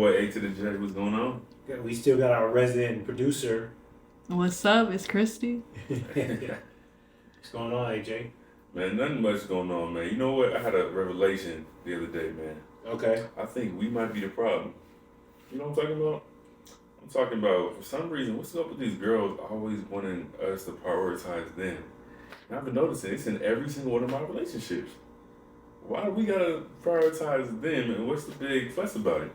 boy A to the J. What's going on? We still got our resident producer. What's up? It's Krisdi. What's going on, AJ? Man, nothing much going on, man. You know what? I had a revelation the other day, man. Okay. I think we might be the problem. You know what I'm talking about? I'm talking about, for some reason, what's up with these girls always wanting us to prioritize them? And I've been noticing it's in every single one of my relationships. Why do we gotta prioritize them, and what's the big fuss about it?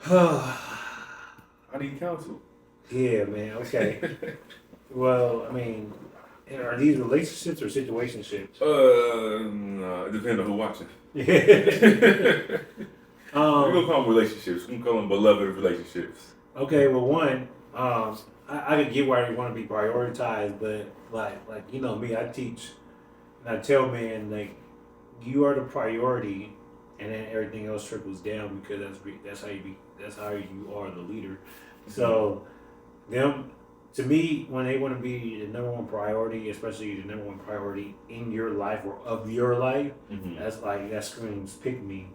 I need counsel. Yeah, man. Okay. Well, I mean, are these relationships or situationships? No, it depends on who's watching. Yeah. We're gonna call them relationships. We're gonna call them beloved relationships. Okay. Well, one, I could get why you want to be prioritized, but like you know me, I teach and I tell men like you are the priority, and then everything else trickles down because that's how you are the leader. Mm-hmm. So them. To me, when they want to be the number one priority, especially the number one priority in your life or of your life, mm-hmm. that screams pick me.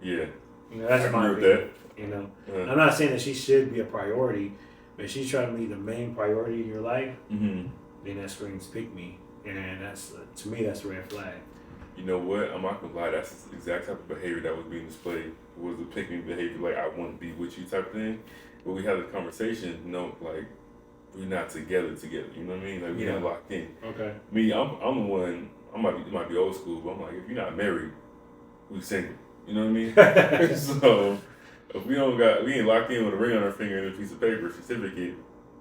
Yeah. You know, that's my opinion. You know, I'm not saying that she should be a priority, but if she's trying to be the main priority in your life, mm-hmm. then that screams pick me, and that's to me that's a red flag. You know what? I'm not gonna lie. That's the exact type of behavior that was being displayed. It was the pick me behavior, like I want to be with you type of thing. But we had a conversation, like. We're not together, you know what I mean? Like, we're not locked in. Okay. Me, I'm the one, it might be old school, but I'm like, if you're not married, we single. You know what I mean? So, if we ain't locked in with a ring on our finger and a piece of paper, certificate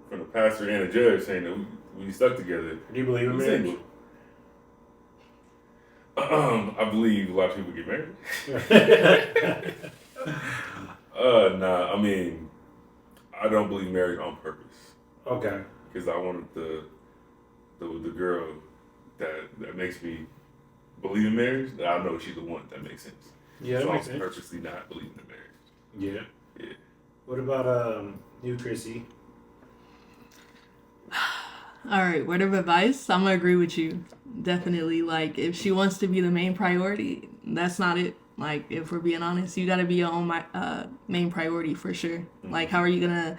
from the pastor and the judge saying that we stuck together. Do you believe in marriage? I believe a lot of people get married. Nah, I mean, I don't believe marriage on purpose. Okay. Because I wanted the girl that makes me believe in marriage. I know she's the one that makes sense. Yeah, so that makes I'm sense. purposely not believing in marriage. Yeah. Yeah. What about you, Krisdi? All right, word of advice. I'm gonna agree with you. Definitely. Like, if she wants to be the main priority, that's not it. Like, if we're being honest, you gotta be your own main priority for sure. Mm-hmm. Like, how are you gonna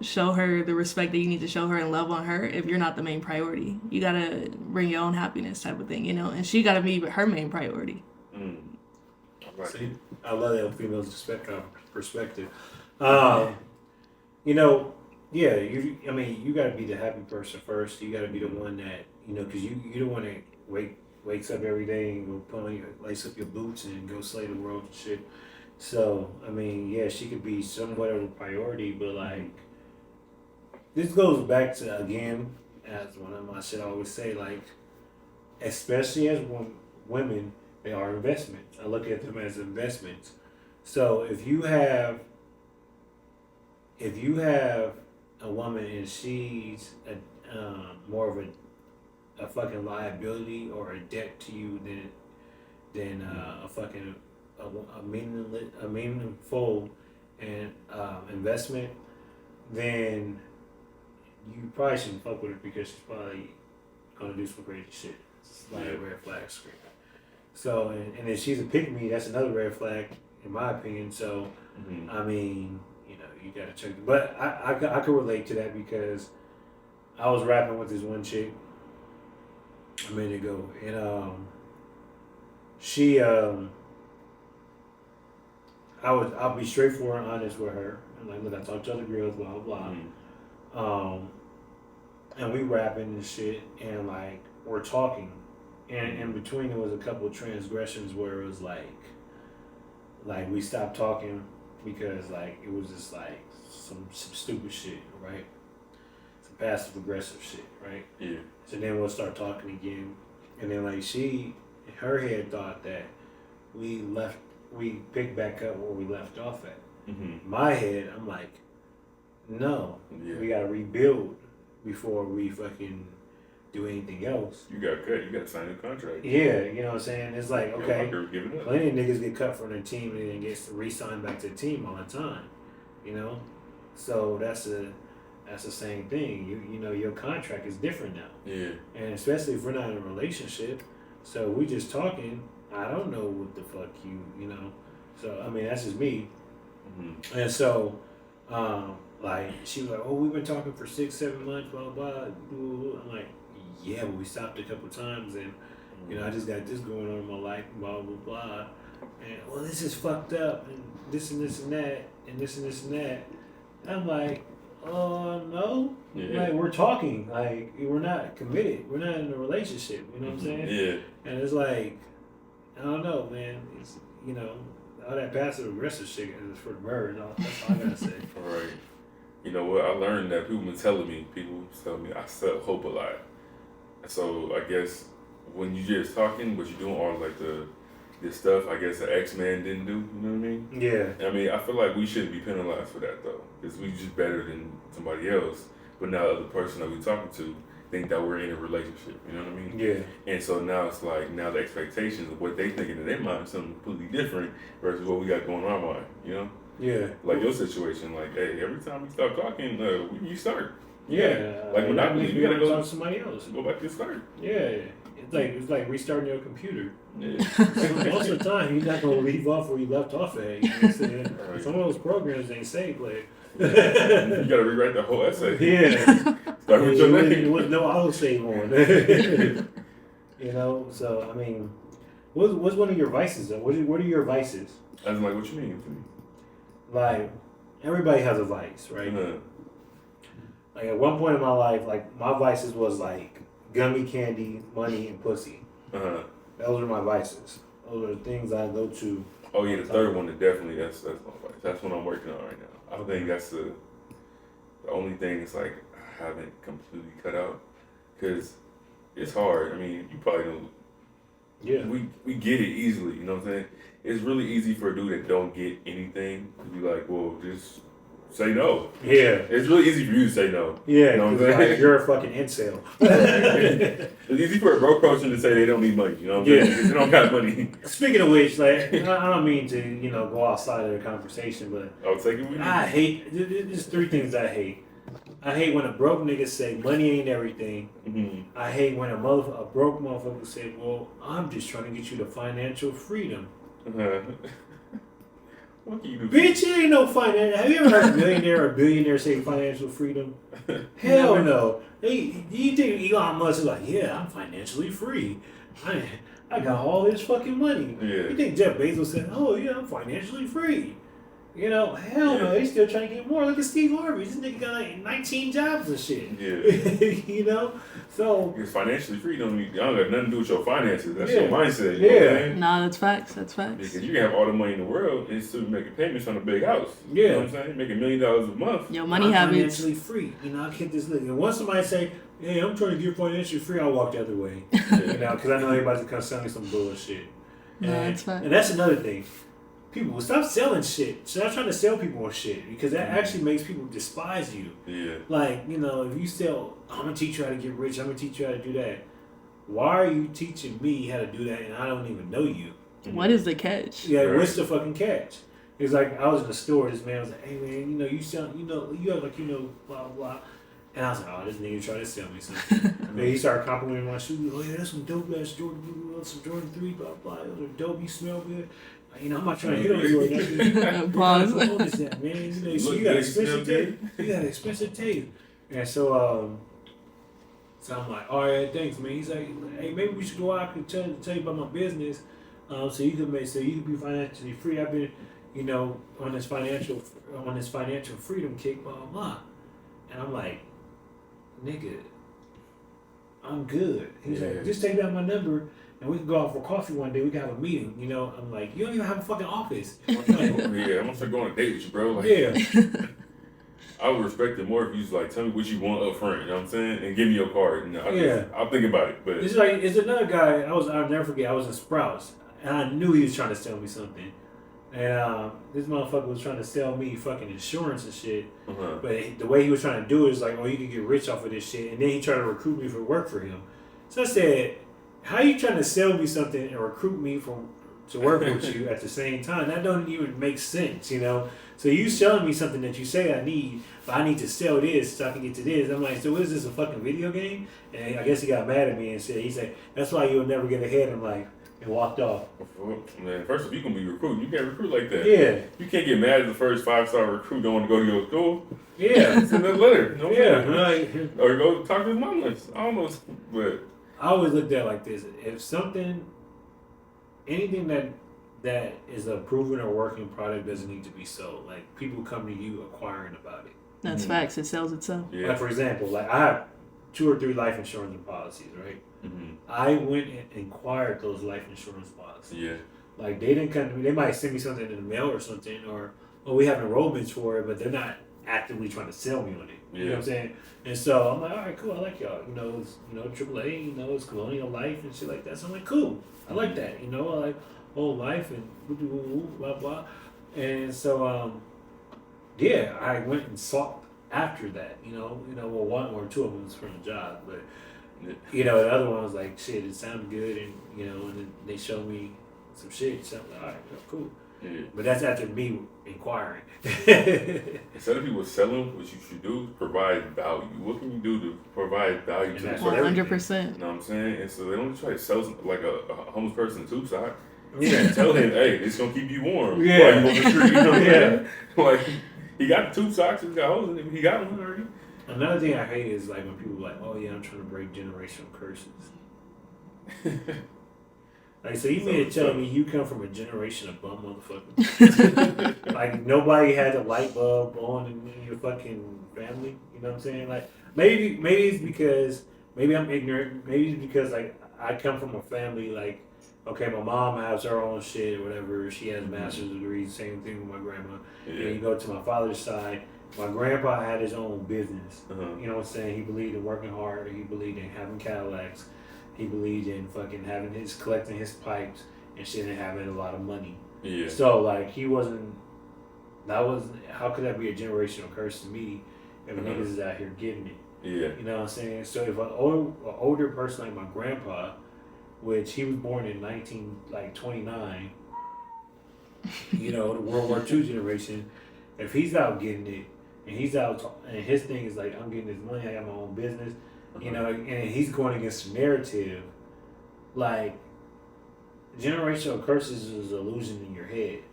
show her the respect that you need to show her and love on her if you're not the main priority? You gotta bring your own happiness type of thing, and she gotta be her main priority. Right. See, I love that female perspective. You gotta be the happy person first. You gotta be the one that, because you don't want to wakes up every day and go put on lace up your boots and go slay the world and shit. So, I mean, yeah, she could be somewhat of a priority, but, like, this goes back to, again, as one of my shit I always say, like, especially as women, they are investments. I look at them as investments. So, if you have a woman and she's more of a fucking liability or a debt to you than a fucking a meaningful and investment, then you probably shouldn't fuck with her because she's probably gonna do some crazy shit. It's like a red flag screen. So and if she's a pick me, that's another red flag in my opinion. So I mean, you gotta check. But I could relate to that because I was rapping with this one chick a minute ago, and she I'll be straightforward and honest with her. I'm like, look, I talked to other girls, blah blah blah. And we rapping and shit, and like we're talking, and in between there was a couple of transgressions where it was like we stopped talking because like it was just like some stupid shit, right? Some passive aggressive shit, right? Yeah. So then we'll start talking again, and then like she, in her head thought that we picked back up where we left off at. Mm-hmm. My head, I'm like, no, we gotta rebuild before we fucking do anything else. You got cut. You got to sign a contract. Yeah, you know what I'm saying? It's like, okay, plenty of up. niggas get cut from their team and then gets re-signed back to the team all the time, So that's the same thing. Your contract is different now. Yeah. And especially if we're not in a relationship, so we just talking, I don't know what the fuck you know. So I mean, that's just me. Mm-hmm. And so, like she was like, "Oh, we've been talking for 6-7 months, blah blah." I'm like, "Yeah, but we stopped a couple times, and you know, I just got this going on in my life, blah blah blah." And well, this is fucked up, and this and this and that, and this and this and that. And I'm like, no, like we're talking, like we're not committed, we're not in a relationship. You know what I'm saying? Yeah. And it's like, I don't know, man. It's all that passive aggressive shit is for the birds. That's all I gotta say. All right. You know what? I learned that people tell me I sell hope a lot. So I guess when you just talking, but you're doing all like this stuff, I guess the X-Man didn't do. You know what I mean? Yeah. I mean, I feel like we shouldn't be penalized for that though, because we just better than somebody else. But now the other person that we talking to think that we're in a relationship. You know what I mean? Yeah. And so now it's like the expectations of what they thinking in their mind is something completely different versus what we got going on in our mind. You know? Yeah. Like your situation, like, hey, every time we start talking, you start. Yeah. Like monopoly, you gotta go talk to somebody else. Go back to start. Yeah. It's like restarting your computer. Yeah. Most of the time, you're not gonna leave off where you left off at. You know what I'm saying? Right. Some of those programs ain't safe. Like You gotta rewrite the whole essay. Yeah. Start with your name. With no autosave on. You know. So I mean, what's one of your vices though? What are your vices? I'm like, what you mean? Like everybody has a vice, right? Like at one point in my life, like my vices was like gummy candy, money, and pussy. Those are my vices. Those are the things I go to. Oh yeah, the third one is definitely that's my vice. That's what I'm working on right now. I think that's the only thing is like I haven't completely cut out because it's hard. I mean, you probably know. Yeah. We get it easily. You know what I'm saying? It's really easy for a dude that don't get anything to be like, well, just say no. Yeah. It's really easy for you to say no. Yeah, you know what I'm saying? like, you're a fucking incel. It's easy for a broke person to say they don't need money. You know what I'm saying? Because they don't got money. Speaking of which, like, I don't mean to, go outside of the conversation, but I'll take it with you. I hate, there's 3 things I hate. I hate when a broke nigga say money ain't everything. Mm-hmm. I hate when a broke motherfucker say, well, I'm just trying to get you to financial freedom. What can you do? Bitch, you ain't no financial. Have you ever heard a millionaire or billionaire say financial freedom? Hell no. Hey, you think Elon Musk is like, yeah, I'm financially free. I got all this fucking money. Yeah. You think Jeff Bezos said, oh yeah, I'm financially free? Hell no, he's still trying to get more. Look at Steve Harvey. This nigga got like 19 jobs and shit. Yeah. So. Because financially free don't got nothing to do with your finances. That's your mindset. Nah, that's facts. That's facts. Because you can have all the money in the world and still be making payments on a big house. Yeah. You know what I'm saying? Making $1 million a month. Your money I'm habits. financially free. I get this look. And once somebody say, hey, I'm trying to get financially free, I'll walk the other way. Because I know everybody's going to sell me some bullshit. That's facts. And that's another thing. People, stop selling shit. Stop trying to sell people on shit because that actually makes people despise you. Yeah. Like, if you sell, I'm going to teach you how to get rich, I'm going to teach you how to do that. Why are you teaching me how to do that and I don't even know you? What is the catch? Yeah, right. What's the fucking catch? It's like, I was in the store, this man was like, hey man, you sound, you have like, blah, blah. And I was like, oh, this nigga tried to sell me something. And he started complimenting my shoes. Oh yeah, that's some dope ass Jordan, some Jordan 3, blah, blah. Those are dope, you smell good. I'm not trying to hit on Jordan. Pause. What is that, man? So you got expensive taste. You got expensive taste. And so I'm like, all right, thanks, man. He's like, hey, maybe we should go out and tell you about my business, so you can be financially free. I've been, on this financial freedom kick, blah blah blah. And I'm like, nigga, I'm good. He's like, just take down my number. And we can go out for coffee one day. We can have a meeting. I'm like, you don't even have a fucking office. I'm gonna start going on a date with you, bro. Like, yeah. I would respect it more if you was like, tell me what you want up front. You know what I'm saying? And give me your card. I'll think about it. But it's another guy. I'll never forget. I was in Sprouts, and I knew he was trying to sell me something. And this motherfucker was trying to sell me fucking insurance and shit. But the way he was trying to do it is like, oh, you can get rich off of this shit. And then he tried to recruit me for work for him. So I said, how you trying to sell me something and recruit me to work with you at the same time? That don't even make sense, So you selling me something that you say I need, but I need to sell this so I can get to this. I'm like, so what is this, a fucking video game? And I guess he got mad at me and said, that's why you'll never get ahead. I'm like, and walked off. Man, first, if you gonna be recruiting, you can't recruit like that. Yeah. You can't get mad at the first 5-star recruit don't want to go to your school. Yeah. Send that letter. No Yeah. right. Or go talk to his mom. I don't know, but I always looked at it like this: if anything that is a proven or working product doesn't need to be sold. Like people come to you acquiring about it. That's facts. It sells itself. Yeah. Like for example, like I have 2 or 3 life insurance policies, right? Mm-hmm. I went and inquired those life insurance policies. Yeah. Like they didn't come to me. They might send me something in the mail or something, or we have enrollments for it, but they're not actively trying to sell me on it. You know what I'm saying? And so I'm like, all right, cool. I like y'all. It's AAA. It's Colonial Life and shit like that. So I'm like, cool. I like that. I like whole life and blah blah. And so yeah, I went and sought after that. Well, 1 or 2 of them was from a job, but the other one was like, shit, it sounded good, and and then they showed me some shit. So I'm like, all right, cool. Yeah. But that's after me inquiring. Instead of people selling, what you should do is provide value. What can you do to provide value to the person? 100%. You know what I'm saying? And so they don't try to sell like a homeless person a tube sock. You can't tell him, hey, it's gonna keep you warm. Yeah. While you on the street, you know what I'm saying? Like he got the tube socks, he's got holes in it. He got one already. Another thing I hate is like when people are like, oh yeah, I'm trying to break generational curses. Like, so you mean to tell me you come from a generation of bum motherfuckers? Like nobody had a light bulb on in your fucking family. You know what I'm saying? Like maybe it's because I'm ignorant. Maybe it's because like I come from a family like, okay, my mom has her own shit or whatever. She has master's degrees. Same thing with my grandma. Yeah. And you go to my father's side. My grandpa had his own business. Uh-huh. You know what I'm saying? He believed in working hard. He believed in having Cadillacs. He believed in fucking collecting his pipes and shit and having a lot of money. Yeah. So like how could that be a generational curse to me if niggas is out here getting it? Yeah. You know what I'm saying? So if an older person like my grandpa, which he was born in 1929, the World War II generation, if he's out getting it and he's out and his thing is like, I'm getting this money, I got my own business. And he's going against the narrative, like generational curses is an illusion in your head.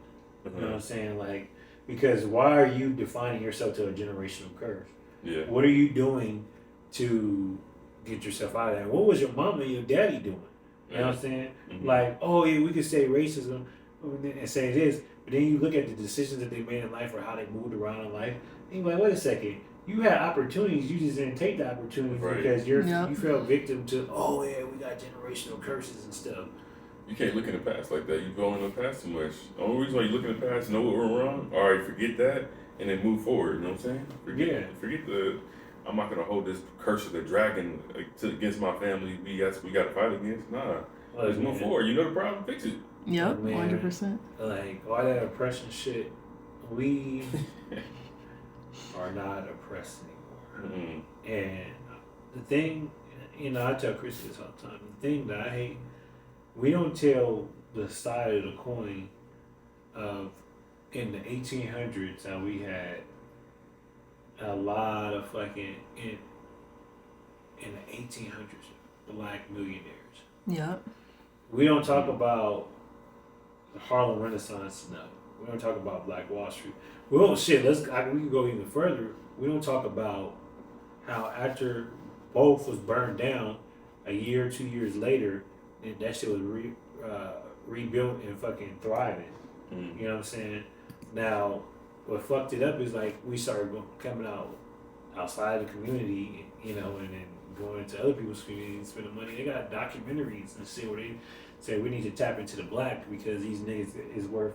You know what I'm saying? Like, because why are you defining yourself to a generational curse? Yeah. What are you doing to get yourself out of that? What was your mama and your daddy doing? You know what I'm saying? Mm-hmm. Like, oh yeah, we could say racism and say it is, but then you look at the decisions that they made in life or how they moved around in life, and you're like, wait a second. You had opportunities, you just didn't take the opportunities because you fell victim to, oh yeah, we got generational curses and stuff. You can't look in the past like that. You go in the past too much. The only reason why you look in the past, know what went wrong, all right, forget that, and then move forward. You know what I'm saying? Forget I'm not gonna hold this curse of the dragon against my family. We got to fight against. Nah, let's move forward. You know the problem, fix it. Yep, 100%. Like all that oppression shit, we are not oppressed anymore. Mm-hmm. And the thing, I tell Krisdi this all the time. The thing that I hate, we don't tell the side of the coin of in the 1800s how we had a lot of fucking in the 1800s black millionaires. Yep. We don't talk about the Harlem Renaissance. No, we don't talk about Black Wall Street. We don't we can go even further. We don't talk about how after both was burned down, a year, 2 years later, and that shit was rebuilt and fucking thriving. Mm. You know what I'm saying? Now, what fucked it up is like we started coming outside the community, and then going to other people's communities and spending money. They got documentaries and shit where they say we need to tap into the black because these niggas is worth,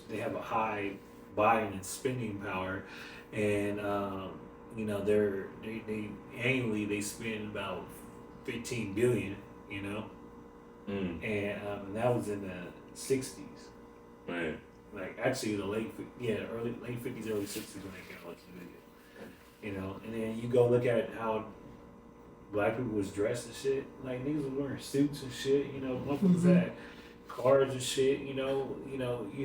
they have a high buying and spending power, and they annually they spend about $15 billion, and that was in the 60s. Man. Like actually the late 50s, early 60s when they came out the video, and then you go look at how black people was dressed and shit. Like niggas was wearing suits and shit. Motherfuckers had cars and shit. You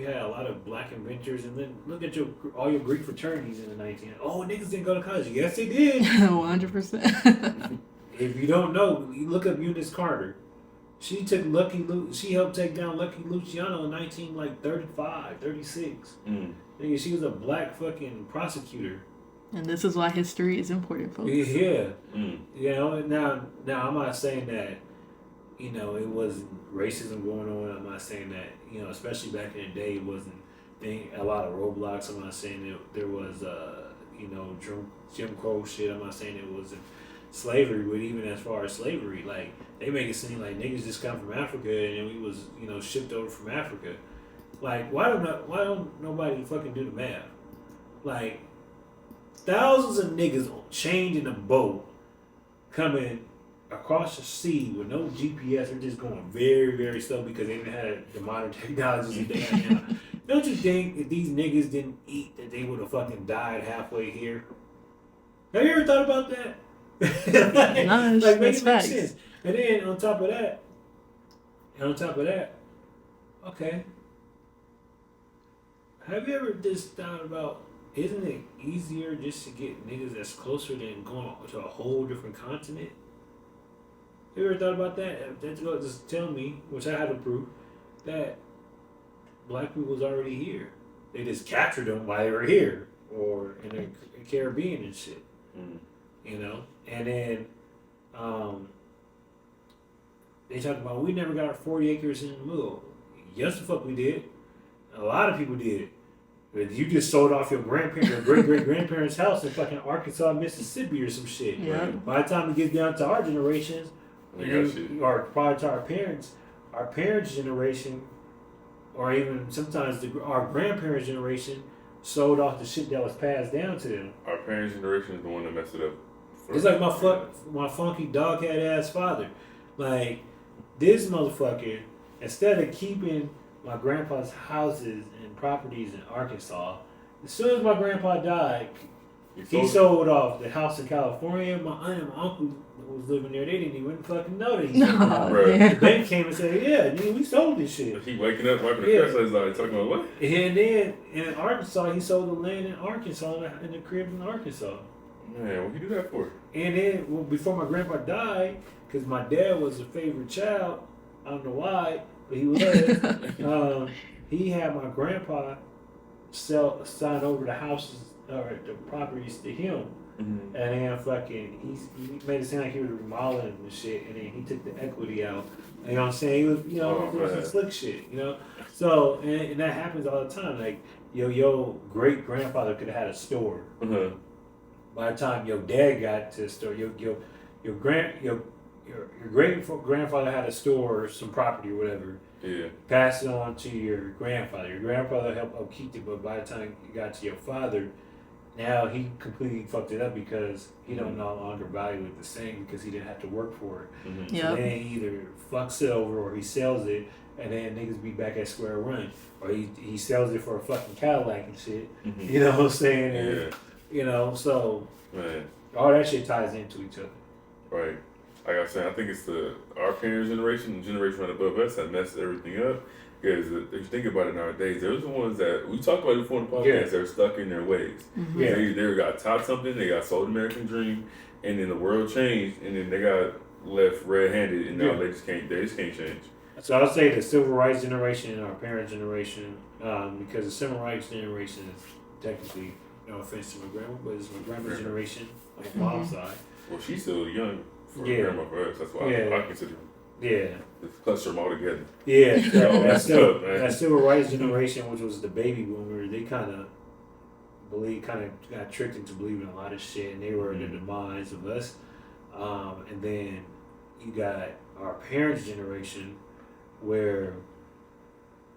had a lot of black inventors, and then look at all your Greek fraternities in the 1900s. Oh, niggas didn't go to college. Yes, they did. 100%. If you don't know, you look up Eunice Carter. She took Lucky Lu. She helped take down Lucky Luciano in 1935, 36. Nigga, she was a black fucking prosecutor. And this is why history is important, folks. Yeah. You know, now I'm not saying that, you know, it wasn't racism going on. I'm not saying that, you know, especially back in the day, it wasn't a lot of roadblocks. I'm not saying that there was, you know, Jim Crow shit. I'm not saying it wasn't slavery, but even as far as slavery, like, they make it seem like niggas just come from Africa and then we was, you know, shipped over from Africa. Like, why don't nobody fucking do the math? Like, thousands of niggas chained in a boat coming across the sea with no GPS. They're just going very, very slow because they didn't have the modern technology they have now. Don't you think if these niggas didn't eat that they would have fucking died halfway here? Have you ever thought about that? Like, make sense. And then on top of that, okay. Have you ever just thought about, isn't it easier just to get niggas that's closer than going to a whole different continent? You ever thought about that? That's going to just tell me, which I have to prove, that black people was already here. They just captured them while they were here, or in the Caribbean and shit. You know? And then they talk about, we never got our 40 acres in the middle. Yes, the fuck we did. A lot of people did. But you just sold off your grandparents, your great-great-grandparents' house in fucking Arkansas, Mississippi or some shit. Yeah. By the time it gets down to our generations, or prior to our parents' generation, or even sometimes our grandparents' generation, sold off the shit that was passed down to them. Our parents' generation is the one that messed it up. It's like my funky dog-head ass father. Like, this motherfucker, instead of keeping my grandpa's houses and properties in Arkansas, as soon as my grandpa died, he sold off the house in California. My aunt and my uncle was living there. They didn't even fucking know that he sold it. Right. The bank came and said, yeah, nigga, we sold this shit. He waking up, wiping the cuss eyes out, talking about what? And then in Arkansas, he sold the land in Arkansas, in the crib in Arkansas. Man, what you do that for? And then before my grandpa died, because my dad was a favorite child, I don't know why, but he was. He had my grandpa sign over the houses or the properties to him. And then fucking, he made it seem like he was remodeling and shit, and then he took the equity out. You know what I'm saying? He was, you know, doing some slick shit, you know? So, and that happens all the time. Like, your great grandfather could have had a store. By the time your dad got to the store, your great grandfather had a store or some property or whatever. Yeah. Pass it on to your grandfather. Your grandfather helped upkeep it, but by the time you got to your father, now he completely fucked it up because he don't no longer value it the same because he didn't have to work for it. So then he either fucks it over or he sells it, and then niggas be back at square one. Or he sells it for a fucking Cadillac and shit. You know what I'm saying? And, you know, so all that shit ties into each other. Right. Like I said, I think it's our parents' generation, the generation right above us that messed everything up. Because if you think about it nowadays, there's the ones that, we talked about it before in the podcast, they're stuck in their ways. They got taught something, they got sold American dream, and then the world changed, and then they got left red-handed, and now they just can't change. So I would say the civil rights generation and our parents' generation, because the civil rights generation is technically, no offense to my grandma, but it's my grandma's generation on the mom's side. Well, she's still young for grandma for us. That's why I consider her. Let's cluster them all together. That civil rights generation, which was the baby boomers, they kind of got tricked into believing a lot of shit, and they were the demise of us. And then you got our parents' generation, where,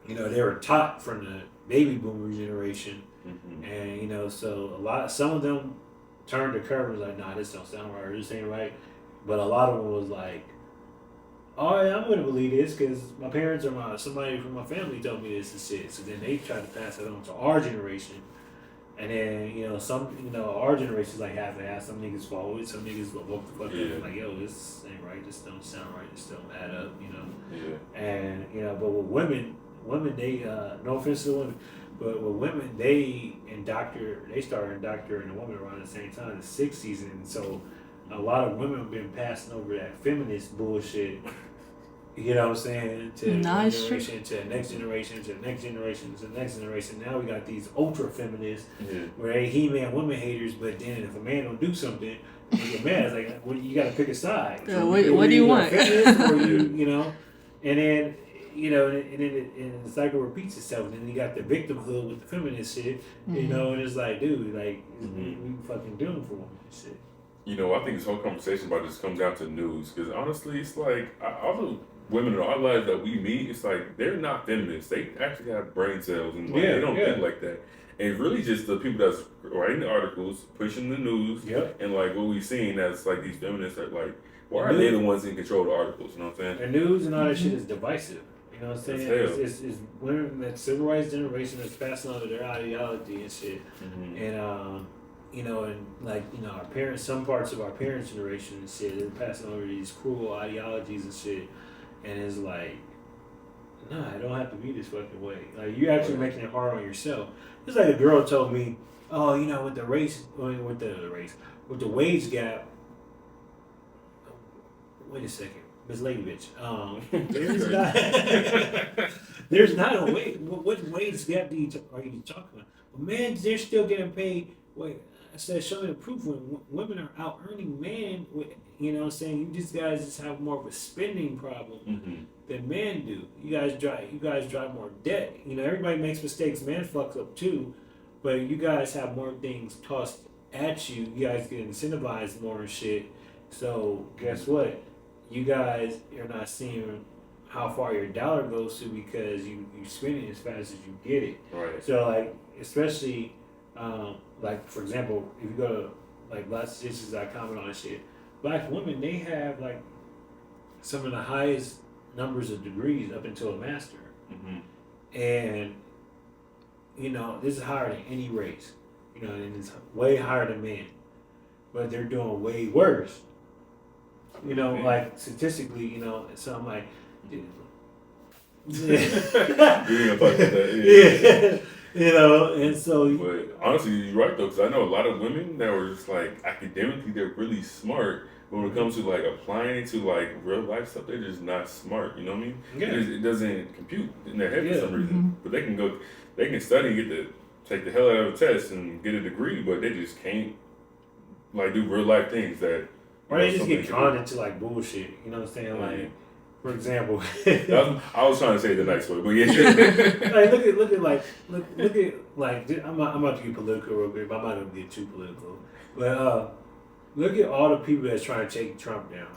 you know, they were taught from the baby boomer generation, and, you know, so some of them turned the curve and was like, nah, this don't sound right, or this ain't right. But a lot of them was like, oh yeah, I'm gonna believe this because my parents or somebody from my family told me this and shit. So then they tried to pass it on to our generation, and then, you know, our generation's like half and half. Some niggas follow it, some niggas woke the fuck up and like, yo, this ain't right, this don't sound right, this don't add up, you know. And, you know, but with women they no offense to the women, but with women they started indoctrinating a woman around the same time, the 60s, and so a lot of women have been passing over that feminist bullshit You know what I'm saying? To Nah, one it's true. generation, to the next generation, to the next generation, to the next generation. Now we got these ultra feminists where they He-Man women haters, but then if a man don't do something, they get mad. It's like, what, you got to pick a side. Yeah, what do you want? A feminist or you know, and then and then the cycle repeats itself. And then you got the victimhood with the feminist shit, you know, and it's like, dude, like we fucking doomed for women and shit. You know, I think this whole conversation about this comes down to news, because honestly, it's like all the women in our lives that we meet, it's like they're not feminists. They actually have brain cells and like, they don't think like that. And it's really just the people that's writing the articles, pushing the news, and like what we've seen as like these feminists are like, why are they the ones in control of the articles? You know what I'm saying? The news and all that shit is divisive. You know what I'm saying? It's women, that civil rights generation that's passing on to their ideology and shit. And you know, and like, you know, our parents, some parts of our parents' generation and shit, they're passing over these cruel ideologies and shit. And it's like, nah, it don't have to be this fucking way. Like, you're actually making it hard on yourself. It's like a girl told me, oh, you know, with the wage gap. Wait a second, Miss Lady Bitch. There's not a wage. What wage gap are you talking about? Well, man, they're still getting paid. Wait, I said, show me the proof when women are out earning men. You know what I'm saying? You guys just have more of a spending problem than men do. You guys drive more debt. You know, everybody makes mistakes. Men fucks up too, but you guys have more things tossed at you. You guys get incentivized more and shit. So guess what? You guys are not seeing how far your dollar goes to because you spend it as fast as you get it. Right. So like, especially like for example, if you go to like Black Statistics, I comment on shit. Black women, they have like some of the highest numbers of degrees up until a master. And, you know, this is higher than any race. You know, and it's way higher than men. But they're doing way worse. You know, like statistically, you know, so I'm like, you know, and so. But honestly, you're right though, because I know a lot of women that were just like academically, they're really smart. But when it comes to like applying to like real life stuff, they're just not smart. You know what I mean? Yeah. It doesn't compute in their head for some reason. But they can study, take the hell out of a test and get a degree, but they just can't like do real life things that. Or they just get conned into like bullshit. You know what I'm saying? Like, for example, I was trying to say it the nice way, but yeah. Like look at like I'm about to get political real quick, but I'm not gonna get too political. But look at all the people that's trying to take Trump down.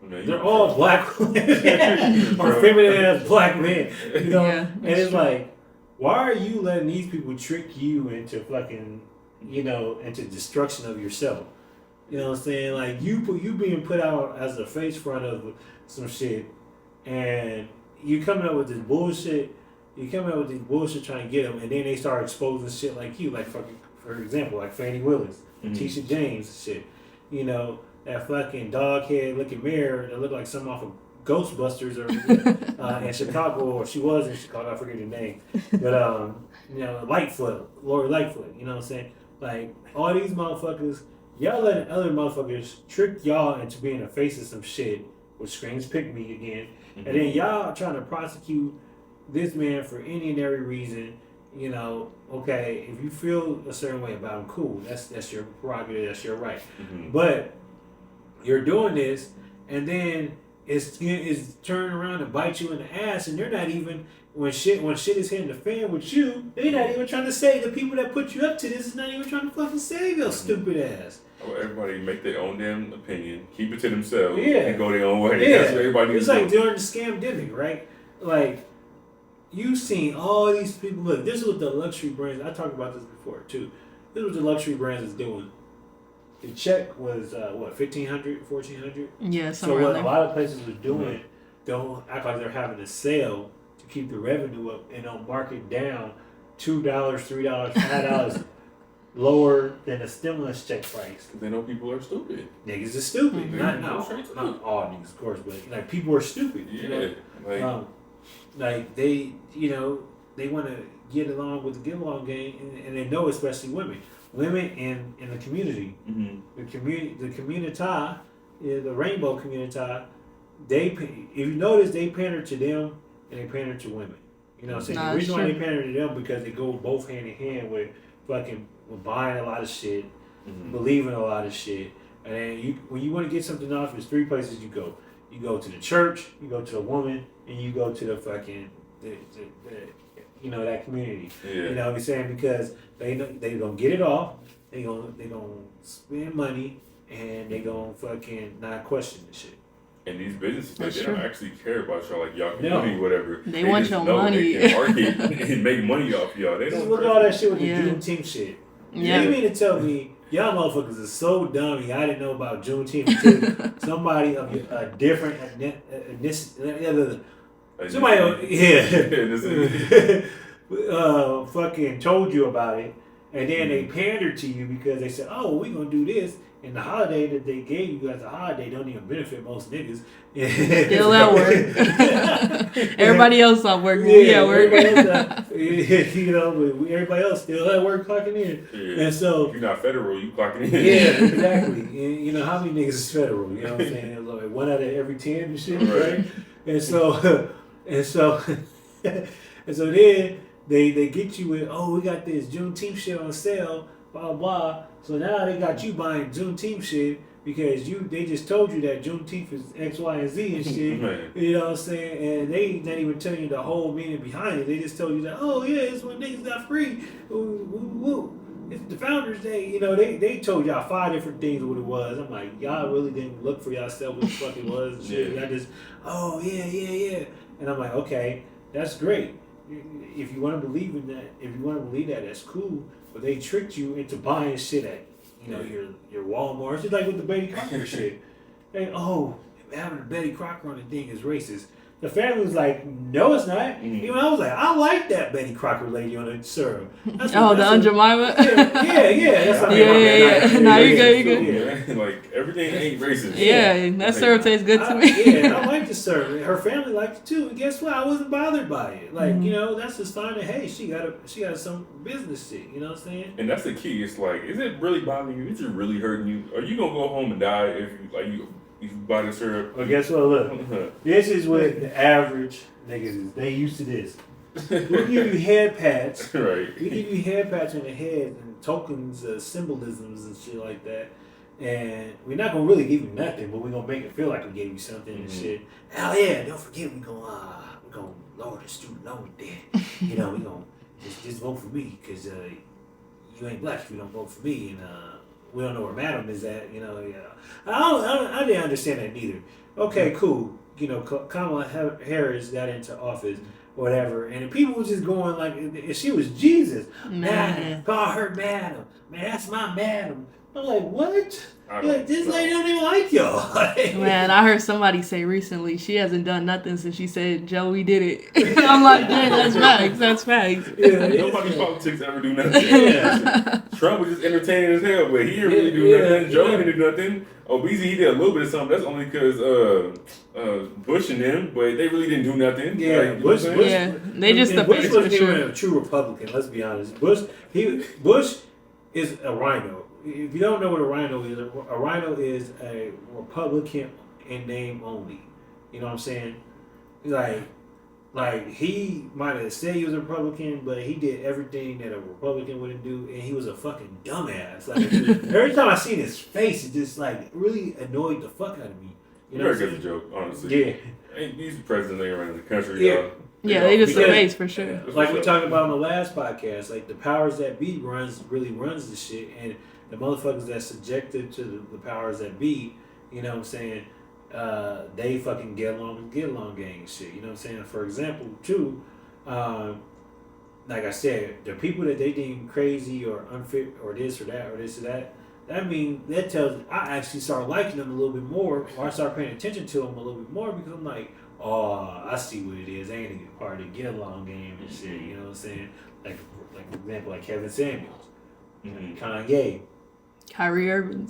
Man, they're all black women or feminine ass black men. You know, and it's true. Like, why are you letting these people trick you into fucking, you know, into destruction of yourself? You know what I'm saying? Like, you being put out as the face front of some shit, and you coming up with this bullshit. You coming up with this bullshit trying to get them, and then they start exposing shit like you, like fucking, for example, like Fannie Willis, Tisha James, shit. You know, that fucking dog head looking mirror that looked like something off of Ghostbusters or in Chicago, or she was in Chicago. I forget her name, but you know, Lori Lightfoot. You know what I'm saying? Like, all these motherfuckers. Y'all letting other motherfuckers trick y'all into being the face of some shit, which screams pick me again. And then y'all trying to prosecute this man for any and every reason. You know, okay, if you feel a certain way about him, cool. That's your prerogative, that's your right. But you're doing this, and then it's turning around and bite you in the ass, and they're not even, when shit is hitting the fan with you, they're not even trying to save the people that put you up to this. Is not even trying to fucking save your stupid ass. Everybody make their own damn opinion, keep it to themselves, and go their own way. Yeah. That's what everybody needs to do. It's like during the scamdemic, right? Like, you've seen all these people. Look, this is what the luxury brands, I talked about this before too. This is what the luxury brands is doing. The check was, $1,500, $1,400? Yeah, so what a lot of places are doing, don't act like they're having a sale to keep the revenue up and don't mark it down $2, $3, $5 lower than the stimulus check price. Because they know people are stupid. Niggas are stupid. Not all niggas, of course, but like people are stupid. Yeah. You know? Like they, you know, they want to get along with the get along game, and they know, especially women in the community, the community, the rainbow community. if you notice, they pander to them and they pander to women. You know what I'm saying? Nah, the reason why true. they pander to them because they go both hand in hand with with buying a lot of shit, believing a lot of shit. And then when you want to get something off, there's 3 places you go. You go to the church, you go to a woman, and you go to the fucking that community. Yeah. You know what I'm saying? Because they gonna get it off. They gonna spend money, and they gonna fucking not question the shit. And these businesses, like, That's they true. don't actually care about y'all, like y'all community, whatever. They want just your know money. They can market and make money off y'all. They Just don't look at all that shit with Yeah. the Juneteenth shit. Yeah. You mean to tell me y'all motherfuckers are so dummy? I didn't know about Juneteenth until somebody of a different fucking told you about it, and then they pandered to you because they said, "Oh, we gonna do this." And the holiday that they gave you as a holiday don't even benefit most niggas. Still at work. Everybody else at work. We at work. Everybody else still at work clocking in. Yeah. And so if you're not federal, you clocking in. yeah, exactly. And you know how many niggas is federal? You know what I'm saying? Like 1 out of every 10 and shit, right? And so then they get you with, oh, we got this Juneteenth shit on sale, blah blah. So now they got you buying Juneteenth shit because they just told you that Juneteenth is X, Y, and Z and shit. Man. You know what I'm saying? And they not even telling you the whole meaning behind it. They just told you that, oh yeah, it's when niggas got free. Woo, woo, woo. It's the Founders Day. You know, they told y'all 5 different things what it was. I'm like, y'all really didn't look for yourself what the fuck it was and shit. Yeah. Y'all just, oh yeah. And I'm like, okay, that's great. If you want to believe in that, that's cool. But they tricked you into buying shit at, your Walmart. It's just like with the Betty Crocker shit. Hey, having a Betty Crocker on the thing is racist. The family was like, no, it's not. Even I was like, I like that Betty Crocker lady on the syrup. The Aunt Jemima? Yeah. That's what Yeah. Nah, you good. Yeah. Like, everything ain't racist. Yeah, that syrup tastes good to me. Yeah, I like the syrup. Her family liked it too. And guess what? I wasn't bothered by it. Like, that's just fine. Hey, she got some business shit. You know what I'm saying? And that's the key. It's like, is it really bothering you? Is it really hurting you? Are you gonna go home and die if you buy the syrup? Well, guess what? Look, this is what the average niggas is. They used to this. We give you head pats. Right. We give you head pats on the head and tokens, symbolisms and shit like that. And we're not gonna really give you nothing, but we're gonna make it feel like we gave you something and shit. Hell yeah! Don't forget we're gonna lower the student loan debt. We're gonna just vote for me because you ain't black if you don't vote for me, and we don't know where Madam is at. I didn't understand that neither. Okay, cool. Kamala Harris got into office, whatever, and the people was just going like, if she was Jesus, man, call her Madam. Man, that's my Madam. I'm like, what? This lady don't even like y'all. Man, I heard somebody say recently she hasn't done nothing since she said Joey did it. I'm like, dang, that's facts. Yeah, nobody politics ever do nothing. Yeah. Trump was just entertaining as hell, but he didn't really do nothing. Joe didn't do nothing. BZ, he did a little bit of something. That's only because Bush and them, but they really didn't do nothing. Yeah, like, Bush. They just the Bush face wasn't for even sure. a true Republican. Let's be honest. Bush is a rhino. If you don't know what a rhino is a Republican in name only. You know what I'm saying? Like he might have said he was a Republican, but he did everything that a Republican wouldn't do, and he was a fucking dumbass. Like every time I seen his face, it just like really annoyed the fuck out of me. You know what I'm Very saying? good joke, honestly. Yeah. Ain't these presidents ain't around the country, y'all. Yeah, they just the face for sure. Like we talked about on the last podcast, like the powers that be runs the shit, and the motherfuckers that's subjected to the powers that be, you know what I'm saying, they fucking get along gang and shit. You know what I'm saying? For example, too, like I said, the people that they deem crazy or unfit or this or that, that tells I actually start liking them a little bit more, or I start paying attention to them a little bit more because I'm like, oh, I see what it is. They ain't a part of the get along game and shit. You know what I'm saying? Like for example, like Kevin Samuels, Kanye, Kyrie Irving.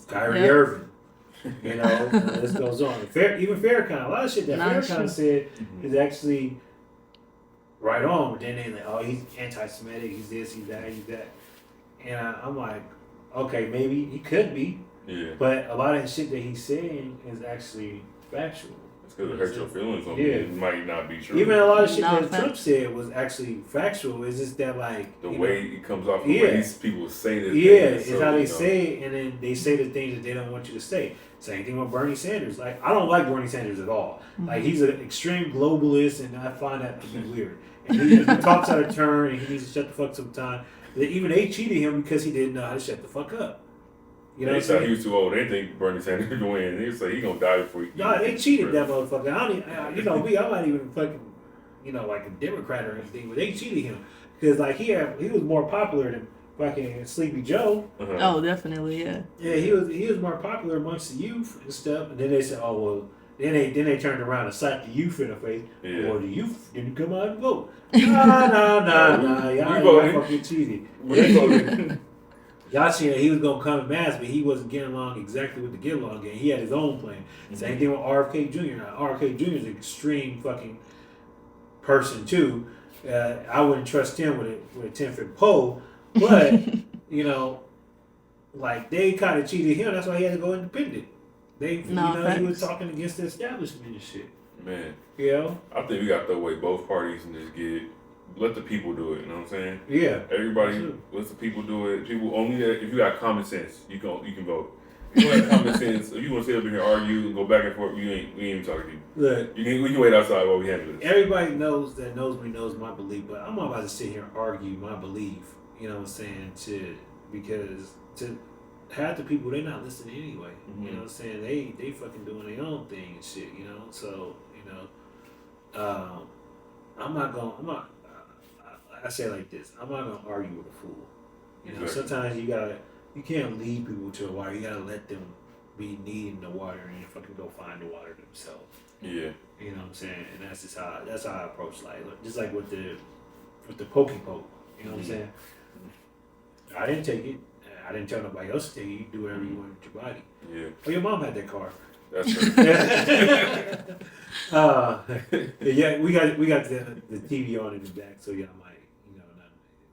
You know, this goes on. Even Farrakhan, a lot of shit that Farrakhan said is actually right on. But then they like, oh, he's anti-Semitic, he's this, he's that, he's that. And I'm like, okay, maybe he could be. Yeah. But a lot of the shit that he's saying is actually factual. It's because it hurts your feelings on me. It might not be true. Even a lot of shit that Trump said was actually factual. It's just that, like, the way it comes off, the way these people say this. It's how they say it, and then they say the things that they don't want you to say. Same thing with Bernie Sanders. Like, I don't like Bernie Sanders at all. Mm-hmm. Like, he's an extreme globalist, and I find that to be weird. And he talks out of turn, and he needs to shut the fuck sometime. Even they cheated him because he didn't know how to shut the fuck up. You know, they thought he was too old. They didn't think Bernie Sanders would win. They say he's gonna die before he. No, they cheated that motherfucker. I'm not even fucking, like a Democrat or anything, but they cheated him because like he was more popular than fucking Sleepy Joe. Uh-huh. Oh, definitely, yeah. Yeah, he was more popular amongst the youth and stuff. And then they said, oh well. Then they turned around and slapped the youth in the face. Yeah. Or the youth didn't come out and vote. Nah. Y'all fucking cheated. Y'all seen that he was gonna come in mass, but he wasn't getting along exactly with the get along game. He had his own plan. Mm-hmm. Same thing with RFK Jr. Now, RFK Jr. is an extreme fucking person too. I wouldn't trust him with a 10-foot pole, but like they kind of cheated him. That's why he had to go independent. He was talking against the establishment and shit. Man, I think we got to throw away both parties and just let the people do it. You know what I'm saying? Yeah. Everybody, let the people do it. People only if you got common sense, you can vote. If you don't have common sense, if you want to sit up here and argue and go back and forth, we ain't even talking to you. Look, we can wait outside while we handle this. Everybody knows me knows my belief, but I'm not about to sit here and argue my belief. You know what I'm saying? Because half the people, they're not listening anyway. Mm-hmm. You know what I'm saying? They fucking doing their own thing and shit, So, I say it like this. I'm not going to argue with a fool. Exactly. Sometimes you can't lead people to the water. You got to let them be needing the water and fucking go find the water themselves. Yeah. You know what I'm saying? And that's how I approach life. Just like with the pokey poke. You know what I'm saying? I didn't take it. I didn't tell nobody else to take it. You do whatever you want with your body. Yeah. Well, your mom had that car. That's right. We got the TV on in the back, so y'all might,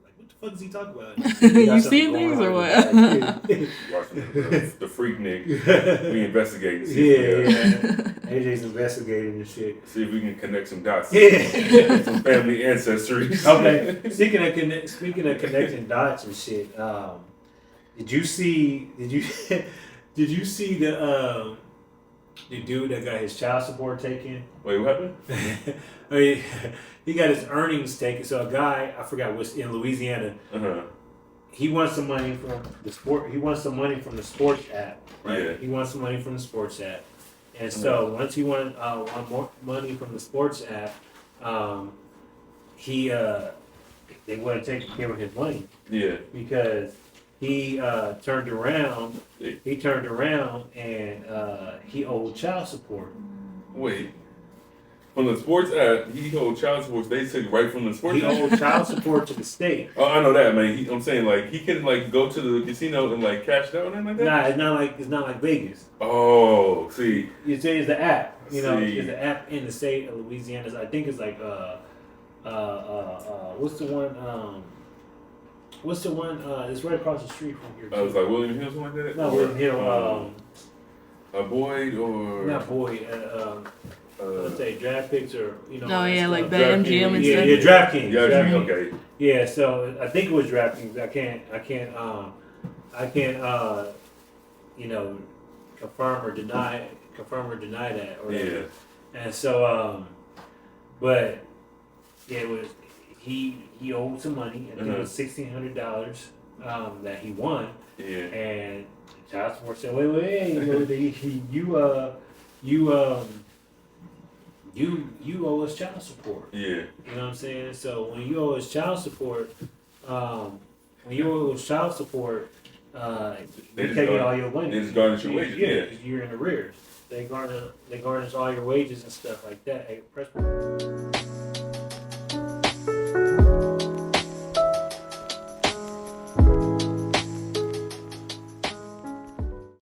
like, what the fuck is he talking about? You see things or what? Watching the freak nigga. We investigating. AJ's investigating and shit. See if we can connect some dots. Some family ancestries. Okay. Speaking of connecting dots and shit, did you see the dude that got his child support taken? Wait, what happened? I mean, he got his earnings taken. So a guy, I forgot what's in Louisiana. Uh-huh. He wants some money from the sport. He wants some money from the sports app. Right? Yeah. He wants some money from the sports app. And so once he wanted more money from the sports app, they wouldn't take him of his money. Yeah. Because he turned around and he owed child support. Wait. From the sports app, he owed child support. They took right from the sports app? He owed child support to the state. Oh, I know that, man. I'm saying, like, he couldn't, like, go to the casino and, like, cash it out or anything like that? Nah, it's not like Vegas. Oh, see. You say it's the app. It's the app in the state of Louisiana. I think it's like, what's the one, it's right across the street from here. I was like William Hill, something like that? No, William Hill, Boyd or... Not Boyd, let's say draft picks or, Oh, yeah, like the MGM and stuff. Yeah, DraftKings. Yeah, DraftKings. Okay. Yeah, so I think it was DraftKings. I can't confirm or deny that or whatever. Yeah. And so, but yeah, it was, he owed some money. I think it was $1,600 that he won. Yeah. And child support said, wait, you owe us child support. Yeah. You know what I'm saying? So when you owe us child support, they taking all your money. They just garnish your wages. Yeah, because you're in arrears. They garnish all your wages and stuff like that. Hey, press.